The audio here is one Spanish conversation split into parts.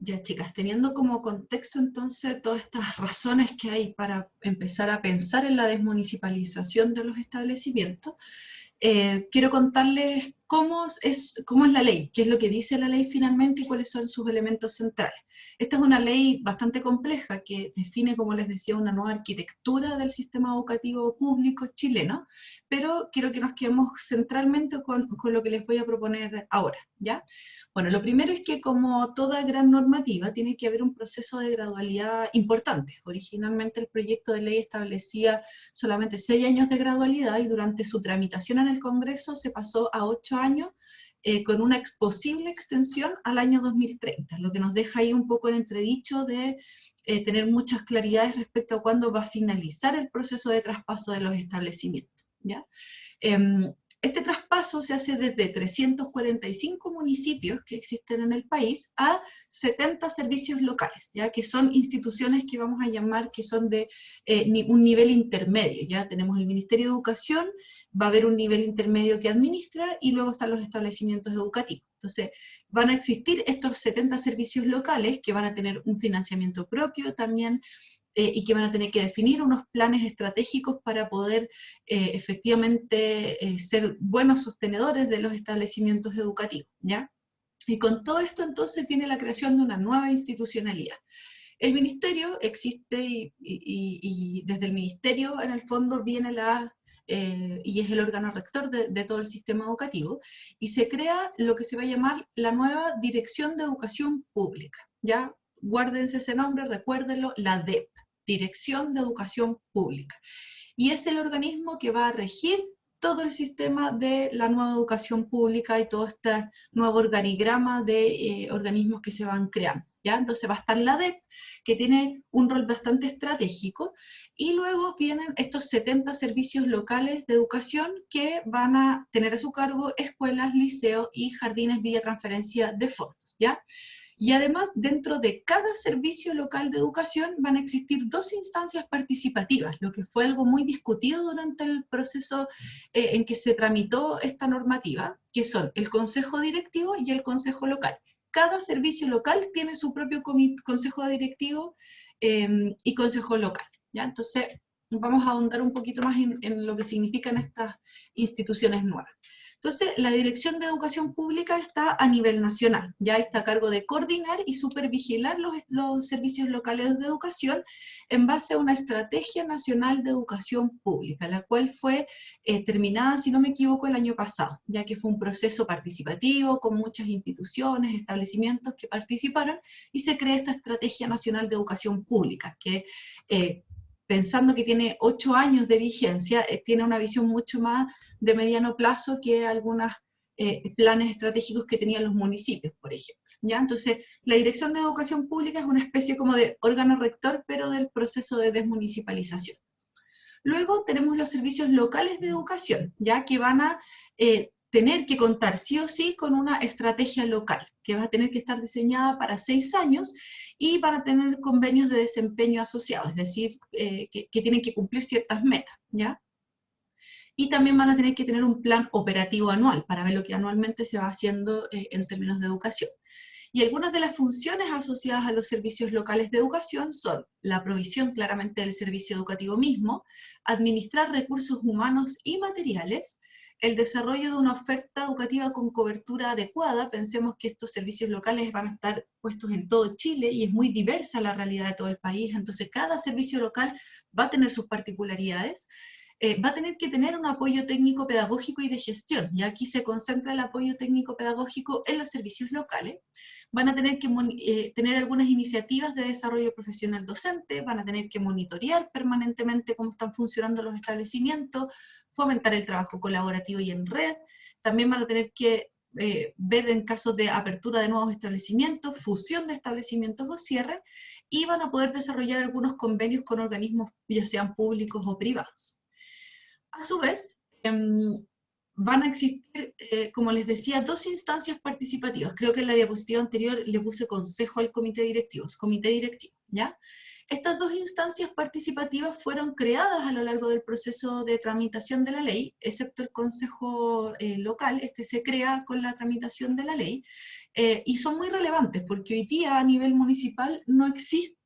Ya, chicas, teniendo como contexto entonces todas estas razones que hay para empezar a pensar en la desmunicipalización de los establecimientos, quiero contarles cómo es la ley, qué es lo que dice la ley finalmente y cuáles son sus elementos centrales. Esta es una ley bastante compleja que define, como les decía, una nueva arquitectura del sistema educativo público chileno, pero quiero que nos quedemos centralmente con lo que les voy a proponer ahora, ¿ya? Bueno, lo primero es que como toda gran normativa tiene que haber un proceso de gradualidad importante. Originalmente el proyecto de ley establecía solamente 6 años de gradualidad y durante su tramitación en el Congreso se pasó a 8 años con una posible extensión al año 2030, lo que nos deja ahí un poco en entredicho de tener muchas claridades respecto a cuándo va a finalizar el proceso de traspaso de los establecimientos, ¿ya? Este traspaso se hace desde 345 municipios que existen en el país a 70 servicios locales, ya que son instituciones que vamos a llamar que son de un nivel intermedio. Ya tenemos el Ministerio de Educación, va a haber un nivel intermedio que administra y luego están los establecimientos educativos. Entonces, van a existir estos 70 servicios locales que van a tener un financiamiento propio también, y que van a tener que definir unos planes estratégicos para poder efectivamente ser buenos sostenedores de los establecimientos educativos, ¿ya? Y con todo esto entonces viene la creación de una nueva institucionalidad. El ministerio existe y desde el ministerio en el fondo viene y es el órgano rector de todo el sistema educativo, y se crea lo que se va a llamar la nueva Dirección de Educación Pública, ¿ya? Guárdense ese nombre, recuérdenlo, la DEP, Dirección de Educación Pública. Y es el organismo que va a regir todo el sistema de la nueva educación pública y todo este nuevo organigrama de organismos que se van creando, ¿ya? Entonces va a estar la DEP, que tiene un rol bastante estratégico, y luego vienen estos 70 servicios locales de educación que van a tener a su cargo escuelas, liceos y jardines vía transferencia de fondos, ¿ya? Y además, dentro de cada servicio local de educación van a existir 2 instancias participativas, lo que fue algo muy discutido durante el proceso en que se tramitó esta normativa, que son el consejo directivo y el consejo local. Cada servicio local tiene su propio consejo directivo y consejo local, ¿ya? Entonces, vamos a ahondar un poquito más en lo que significan estas instituciones nuevas. Entonces, la Dirección de Educación Pública está a nivel nacional, ya está a cargo de coordinar y supervigilar los servicios locales de educación en base a una estrategia nacional de educación pública, la cual fue terminada, si no me equivoco, el año pasado, ya que fue un proceso participativo con muchas instituciones, establecimientos que participaron, y se crea esta Estrategia Nacional de Educación Pública, que pensando que tiene 8 años de vigencia, tiene una visión mucho más de mediano plazo que algunos planes estratégicos que tenían los municipios, por ejemplo, ¿ya? Entonces, la Dirección de Educación Pública es una especie como de órgano rector, pero del proceso de desmunicipalización. Luego tenemos los servicios locales de educación, ya que van a tener que contar sí o sí con una estrategia local, que va a tener que estar diseñada para 6 años y van a tener convenios de desempeño asociados, es decir, que tienen que cumplir ciertas metas, ¿ya? Y también van a tener que tener un plan operativo anual para ver lo que anualmente se va haciendo en términos de educación. Y algunas de las funciones asociadas a los servicios locales de educación son la provisión claramente del servicio educativo mismo, administrar recursos humanos y materiales, el desarrollo de una oferta educativa con cobertura adecuada. Pensemos que estos servicios locales van a estar puestos en todo Chile y es muy diversa la realidad de todo el país, entonces cada servicio local va a tener sus particularidades. Va a tener que tener un apoyo técnico pedagógico y de gestión, y aquí se concentra el apoyo técnico pedagógico en los servicios locales. Van a tener que tener algunas iniciativas de desarrollo profesional docente, van a tener que monitorear permanentemente cómo están funcionando los establecimientos, fomentar el trabajo colaborativo y en red. También van a tener que ver en casos de apertura de nuevos establecimientos, fusión de establecimientos o cierre, y van a poder desarrollar algunos convenios con organismos, ya sean públicos o privados. A su vez, van a existir, como les decía, 2 instancias participativas. Creo que en la diapositiva anterior le puse consejo al comité directivo, ¿ya? Estas dos instancias participativas fueron creadas a lo largo del proceso de tramitación de la ley, excepto el Consejo Local, este se crea con la tramitación de la ley, y son muy relevantes porque hoy día a nivel municipal no existe,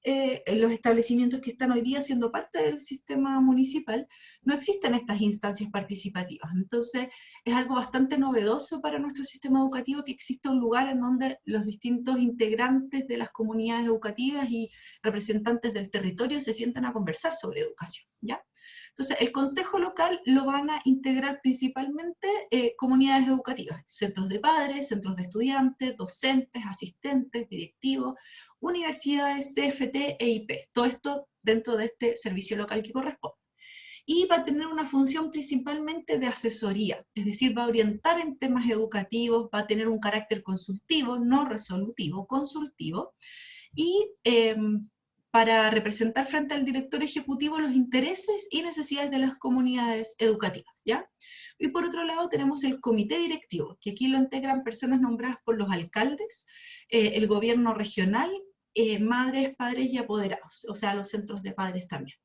en los establecimientos que están hoy día siendo parte del sistema municipal, no existen estas instancias participativas. Entonces, es algo bastante novedoso para nuestro sistema educativo que exista un lugar en donde los distintos integrantes de las comunidades educativas y representantes del territorio se sientan a conversar sobre educación, ¿ya? Entonces, el consejo local lo van a integrar principalmente comunidades educativas, centros de padres, centros de estudiantes, docentes, asistentes, directivos, universidades, CFT e IP. Todo esto dentro de este servicio local que corresponde. Y va a tener una función principalmente de asesoría, es decir, va a orientar en temas educativos, va a tener un carácter consultivo, no resolutivo, consultivo, y para representar frente al director ejecutivo los intereses y necesidades de las comunidades educativas, ¿ya? Y por otro lado tenemos el comité directivo, que aquí lo integran personas nombradas por los alcaldes, el gobierno regional, madres, padres y apoderados, o sea, los centros de padres también.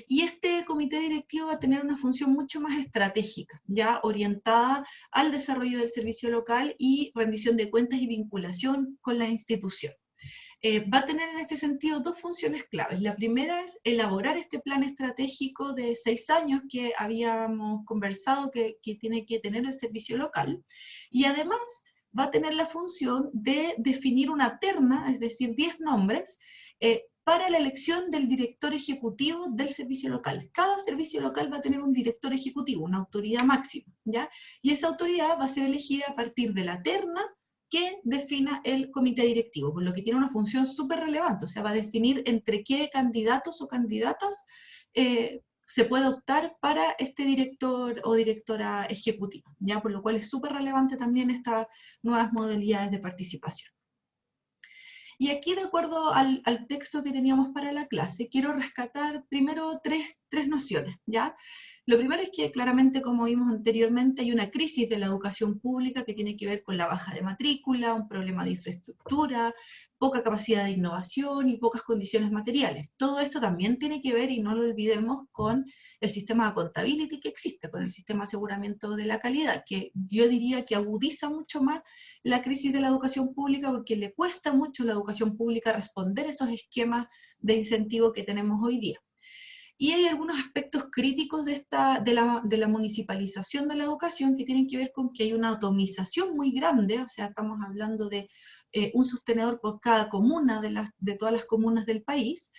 Y este comité directivo va a tener una función mucho más estratégica, ya orientada al desarrollo del servicio local y rendición de cuentas y vinculación con la institución. Va a tener en este sentido dos funciones claves. La primera es elaborar este plan estratégico de 6 años que habíamos conversado que tiene que tener el servicio local, y además va a tener la función de definir una terna, es decir, 10 nombres, para la elección del director ejecutivo del servicio local. Cada servicio local va a tener un director ejecutivo, una autoridad máxima, ¿ya? Y esa autoridad va a ser elegida a partir de la terna que defina el comité directivo, por lo que tiene una función súper relevante, o sea, va a definir entre qué candidatos o candidatas se puede optar para este director o directora ejecutiva, ¿ya? Por lo cual es súper relevante también estas nuevas modalidades de participación. Y aquí, de acuerdo al texto que teníamos para la clase, quiero rescatar primero tres nociones, ¿ya? Lo primero es que claramente, como vimos anteriormente, hay una crisis de la educación pública que tiene que ver con la baja de matrícula, un problema de infraestructura, poca capacidad de innovación y pocas condiciones materiales. Todo esto también tiene que ver, y no lo olvidemos, con el sistema de accountability que existe, con el sistema de aseguramiento de la calidad, que yo diría que agudiza mucho más la crisis de la educación pública porque le cuesta mucho a la educación pública responder a esos esquemas de incentivo que tenemos hoy día. Y hay algunos aspectos críticos de la municipalización de la educación que tienen que ver con que hay una atomización muy grande, o sea, estamos hablando de un sostenedor por cada comuna de todas las comunas del país,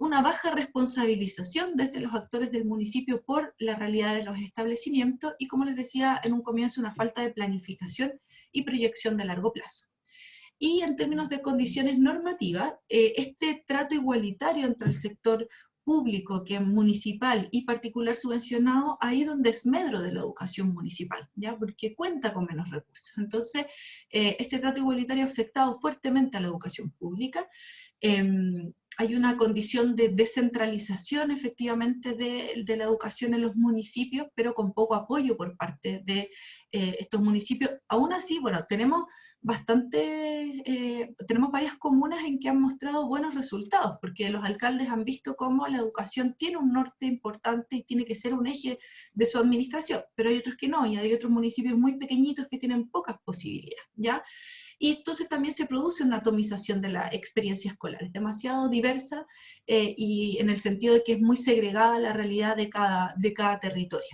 una baja responsabilización desde los actores del municipio por la realidad de los establecimientos y, como les decía en un comienzo, una falta de planificación y proyección de largo plazo. Y en términos de condiciones normativas, este trato igualitario entre el sector público, que es municipal y particular subvencionado, ha ido en desmedro de la educación municipal, ¿ya? Porque cuenta con menos recursos. Entonces, este trato igualitario ha afectado fuertemente a la educación pública. Hay una condición de descentralización efectivamente de la educación en los municipios, pero con poco apoyo por parte de estos municipios. Aún así, bueno, tenemos tenemos varias comunas en que han mostrado buenos resultados, porque los alcaldes han visto cómo la educación tiene un norte importante y tiene que ser un eje de su administración, pero hay otros que no, y hay otros municipios muy pequeñitos que tienen pocas posibilidades, ¿ya? Y entonces también se produce una atomización de la experiencia escolar, es demasiado diversa y en el sentido de que es muy segregada la realidad de cada territorio.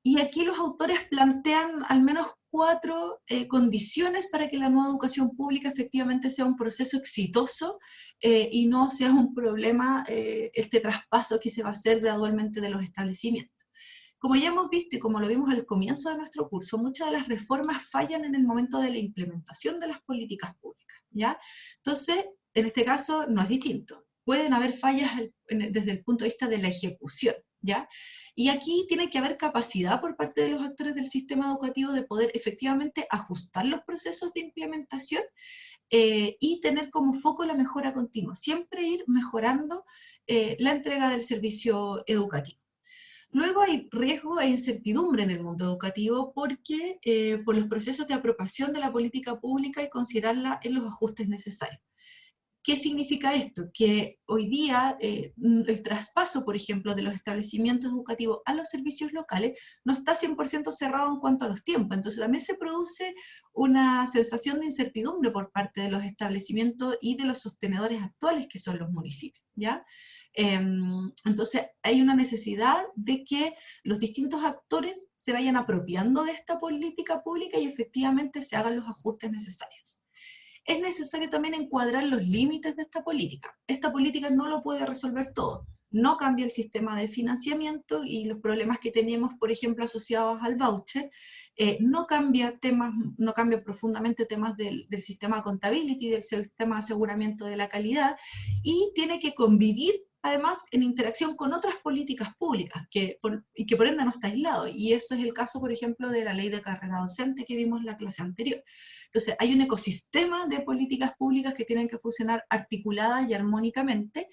Y aquí los autores plantean al menos 4 condiciones para que la nueva educación pública efectivamente sea un proceso exitoso y no sea un problema este traspaso que se va a hacer gradualmente de los establecimientos. Como ya hemos visto y como lo vimos al comienzo de nuestro curso, muchas de las reformas fallan en el momento de la implementación de las políticas públicas, ¿ya? Entonces, en este caso no es distinto. Pueden haber fallas desde el punto de vista de la ejecución, ¿ya? Y aquí tiene que haber capacidad por parte de los actores del sistema educativo de poder efectivamente ajustar los procesos de implementación y tener como foco la mejora continua, siempre ir mejorando la entrega del servicio educativo. Luego hay riesgo e incertidumbre en el mundo educativo porque por los procesos de apropiación de la política pública y considerarla en los ajustes necesarios. ¿Qué significa esto? Que hoy día el traspaso, por ejemplo, de los establecimientos educativos a los servicios locales no está 100% cerrado en cuanto a los tiempos. Entonces también se produce una sensación de incertidumbre por parte de los establecimientos y de los sostenedores actuales que son los municipios, ¿ya? Entonces hay una necesidad de que los distintos actores se vayan apropiando de esta política pública y efectivamente se hagan los ajustes necesarios. Es necesario también encuadrar los límites de esta política. Esta política no lo puede resolver todo. No cambia el sistema de financiamiento y los problemas que tenemos, por ejemplo, asociados al voucher. No cambia profundamente temas del sistema accountability, del sistema de aseguramiento de la calidad, y tiene que convivir además en interacción con otras políticas públicas y que por ende no está aislado. Y eso es el caso, por ejemplo, de la ley de carrera docente que vimos en la clase anterior. Entonces, hay un ecosistema de políticas públicas que tienen que funcionar articuladas y armónicamente,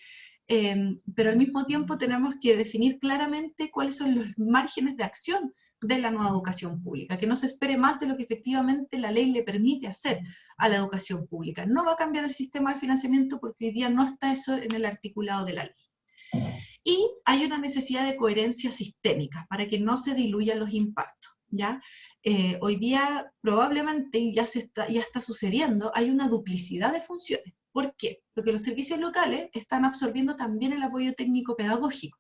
pero al mismo tiempo tenemos que definir claramente cuáles son los márgenes de acción de la nueva educación pública, que no se espere más de lo que efectivamente la ley le permite hacer a la educación pública. No va a cambiar el sistema de financiamiento porque hoy día no está eso en el articulado de la ley. Y hay una necesidad de coherencia sistémica para que no se diluyan los impactos, ¿ya? Hoy día probablemente ya está sucediendo, hay una duplicidad de funciones. ¿Por qué? Porque los servicios locales están absorbiendo también el apoyo técnico pedagógico,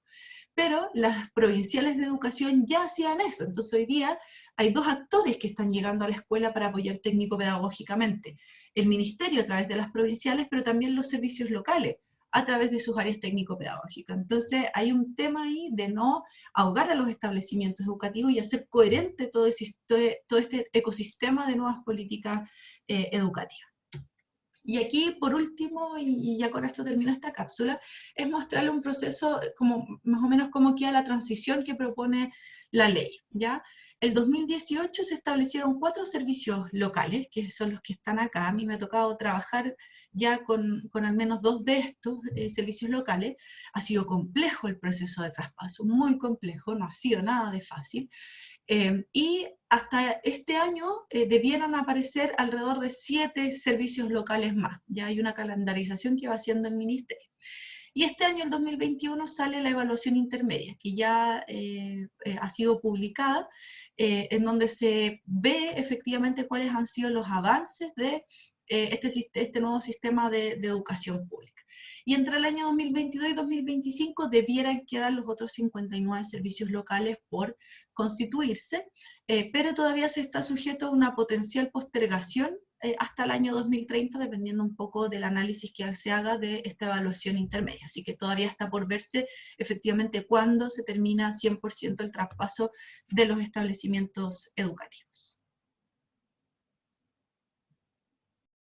pero las provinciales de educación ya hacían eso. Entonces hoy día hay dos actores que están llegando a la escuela para apoyar técnico-pedagógicamente. El ministerio a través de las provinciales, pero también los servicios locales a través de sus áreas técnico-pedagógicas. Entonces hay un tema ahí de no ahogar a los establecimientos educativos y hacer coherente todo este ecosistema de nuevas políticas educativas. Y aquí, por último, y ya con esto termino esta cápsula, es mostrarle un proceso como más o menos cómo queda la transición que propone la ley, ¿ya? El 2018 se establecieron 4 servicios locales, que son los que están acá. A mí me ha tocado trabajar ya con al menos 2 de estos servicios locales. Ha sido complejo el proceso de traspaso, muy complejo, no ha sido nada de fácil. Y hasta este año debieran aparecer alrededor de 7 servicios locales más. Ya hay una calendarización que va haciendo el ministerio. Y este año, en 2021, sale la evaluación intermedia, que ya ha sido publicada, en donde se ve efectivamente cuáles han sido los avances de este nuevo sistema de educación pública. Y entre el año 2022 y 2025 debieran quedar los otros 59 servicios locales por constituirse, pero todavía se está sujeto a una potencial postergación hasta el año 2030, dependiendo un poco del análisis que se haga de esta evaluación intermedia. Así que todavía está por verse efectivamente cuándo se termina 100% el traspaso de los establecimientos educativos.